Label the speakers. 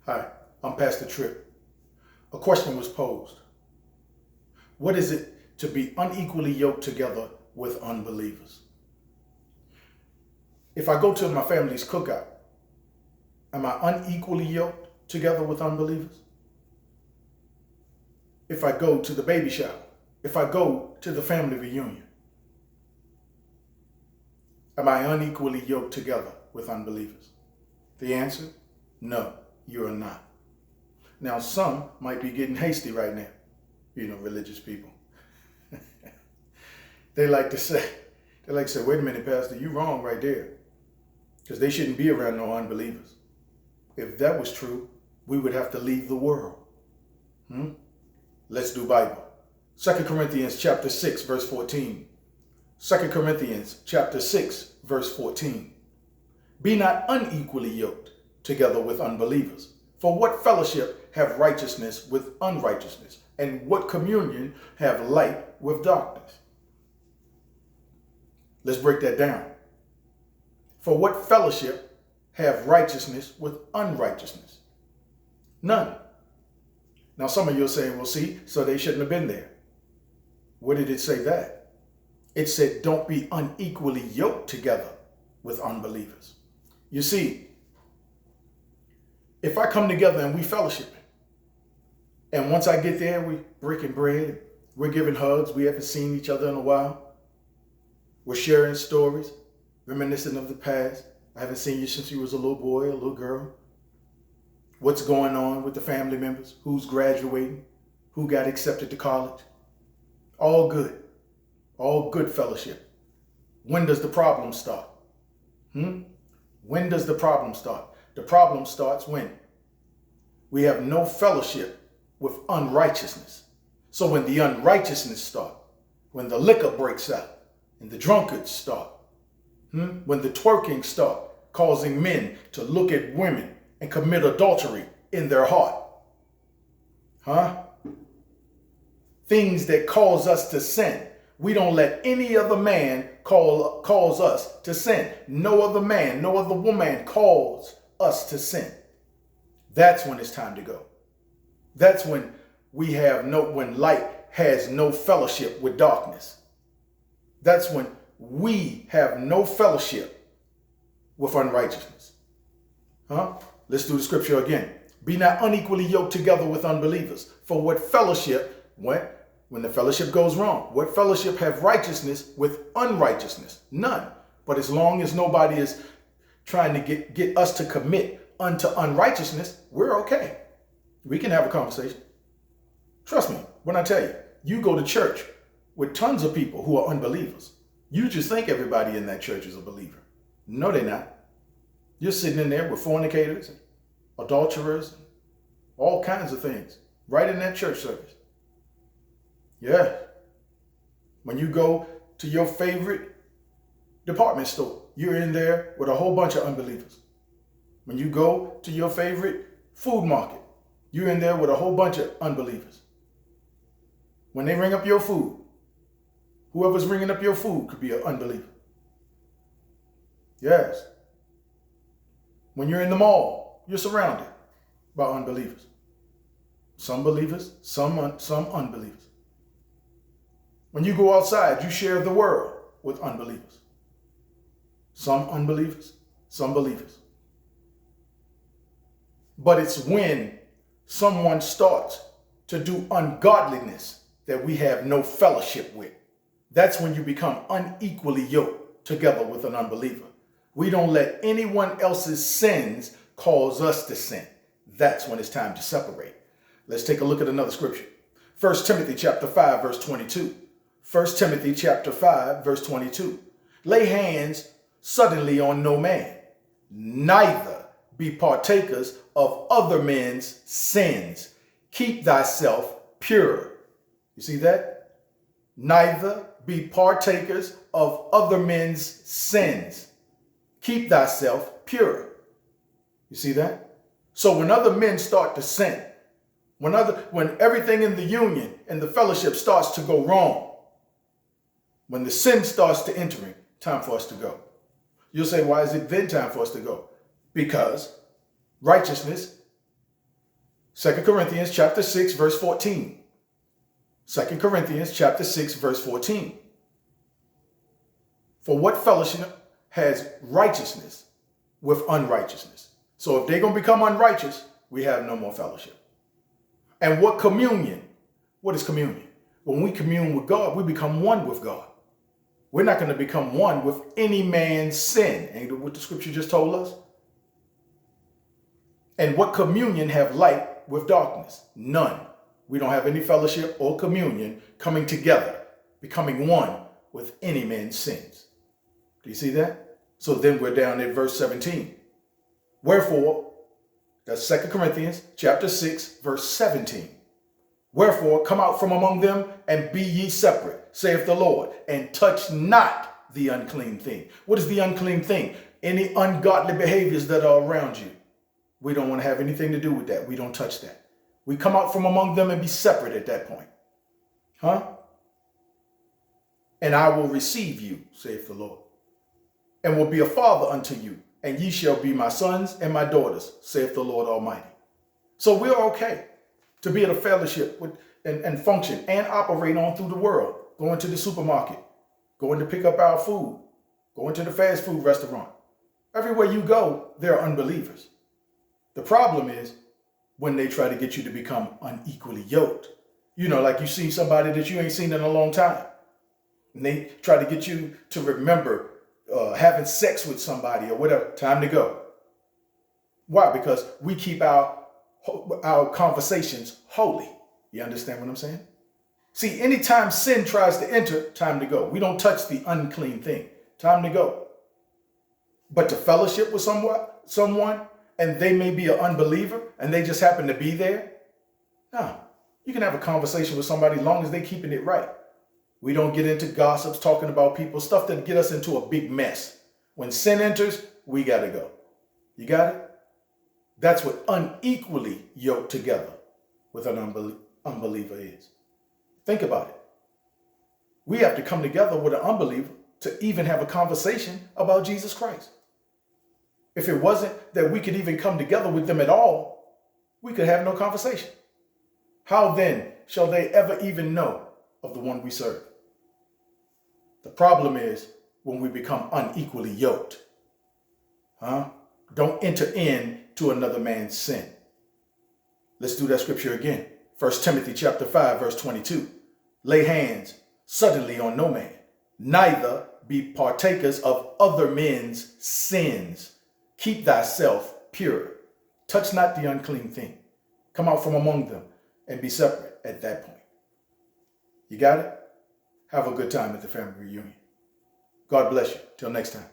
Speaker 1: Hi, I'm Pastor Tripp. A question was posed. What is it to be unequally yoked together with unbelievers? If I go to my family's cookout, am I unequally yoked together with unbelievers? If I go to the baby shower, if I go to the family reunion, am I unequally yoked together with unbelievers? The answer, no, you are not. Now, some might be getting hasty right now, religious people. They like to say, wait a minute, Pastor, you're wrong right there. Because they shouldn't be around no unbelievers. If that was true, we would have to leave the world. Let's do Bible. 2 Corinthians chapter 6, verse 14. 2 Corinthians chapter 6, verse 14. Be not unequally yoked together with unbelievers. For what fellowship have righteousness with unrighteousness? And what communion have light with darkness? Let's break that down. For what fellowship have righteousness with unrighteousness? None. Now some of you are saying, well, see, so they shouldn't have been there. Where did it say that? It said, don't be unequally yoked together with unbelievers. You see, if I come together and we fellowship, and once I get there, we breaking bread, we're giving hugs, we haven't seen each other in a while, we're sharing stories, reminiscent of the past. I haven't seen you since you was a little boy, a little girl. What's going on with the family members? Who's graduating? Who got accepted to college? All good. All good fellowship. When does the problem start? When does the problem start? The problem starts when we have no fellowship with unrighteousness. So when the unrighteousness starts, when the liquor breaks out and the drunkards start, when the twerking start, causing men to look at women and commit adultery in their heart. Things that cause us to sin. We don't let any other man cause us to sin. No other man, no other woman calls us to sin. That's when it's time to go. That's when when light has no fellowship with darkness. That's when we have no fellowship with unrighteousness. Let's do the scripture again. Be not unequally yoked together with unbelievers. For what fellowship, when the fellowship goes wrong, what fellowship have righteousness with unrighteousness? None. But as long as nobody is trying to get us to commit unto unrighteousness, we're okay. We can have a conversation. Trust me when I tell you, you go to church with tons of people who are unbelievers. You just think everybody in that church is a believer. No, they're not. You're sitting in there with fornicators and adulterers and all kinds of things right in that church service. Yeah. When you go to your favorite department store, you're in there with a whole bunch of unbelievers. When you go to your favorite food market, you're in there with a whole bunch of unbelievers. When they ring up your food, whoever's ringing up your food could be an unbeliever. Yes. When you're in the mall, you're surrounded by unbelievers. Some believers, some unbelievers. When you go outside, you share the world with unbelievers. Some unbelievers, some believers. But it's when someone starts to do ungodliness that we have no fellowship with. That's when you become unequally yoked together with an unbeliever. We don't let anyone else's sins cause us to sin. That's when it's time to separate. Let's take a look at another scripture. 1 Timothy chapter 5, verse 22. 1 Timothy chapter 5, verse 22. Lay hands suddenly on no man, neither be partakers of other men's sins. Keep thyself pure. You see that? Neither be partakers of other men's sins. Keep thyself pure. You see that? So when other men start to sin, when everything in the union and the fellowship starts to go wrong, when the sin starts to enter, time for us to go. You'll say, why is it then time for us to go? Because righteousness 2 Corinthians chapter 6, verse 14. 2 Corinthians chapter 6, verse 14. For what fellowship has righteousness with unrighteousness? So if they're going to become unrighteous, we have no more fellowship. And what communion? What is communion? When we commune with God, we become one with God. We're not going to become one with any man's sin. Ain't that what the scripture just told us? And what communion have light with darkness? None. We don't have any fellowship or communion coming together, becoming one with any man's sins. Do you see that? So then we're down at verse 17. Wherefore, that's 2 Corinthians chapter 6, verse 17. Wherefore, come out from among them and be ye separate, saith the Lord, and touch not the unclean thing. What is the unclean thing? Any ungodly behaviors that are around you. We don't want to have anything to do with that. We don't touch that. We come out from among them and be separate at that point. And I will receive you, saith the Lord, and will be a father unto you, and ye shall be my sons and my daughters, saith the Lord Almighty. So we're okay to be at a fellowship with and function and operate on through the world, going to the supermarket, going to pick up our food, going to the fast food restaurant. Everywhere you go, there are unbelievers. The problem is when they try to get you to become unequally yoked. You know, like you see somebody that you ain't seen in a long time. And they try to get you to remember having sex with somebody or whatever. Time to go. Why? Because we keep our conversations holy. You understand what I'm saying? See, anytime sin tries to enter, time to go. We don't touch the unclean thing. Time to go. But to fellowship with someone, and they may be an unbeliever, and they just happen to be there, no. You can have a conversation with somebody as long as they're keeping it right. We don't get into gossips, talking about people, stuff that get us into a big mess. When sin enters, we got to go. You got it? That's what unequally yoked together with an unbeliever is. Think about it. We have to come together with an unbeliever to even have a conversation about Jesus Christ. If it wasn't that we could even come together with them at all, we could have no conversation. How then shall they ever even know of the one we serve? The problem is when we become unequally yoked. Don't enter into another man's sin. Let's do that scripture again. 1 Timothy chapter 5, verse 22. Lay hands suddenly on no man, neither be partakers of other men's sins. Keep thyself pure. Touch not the unclean thing. Come out from among them and be separate at that point. You got it? Have a good time at the family reunion. God bless you. Till next time.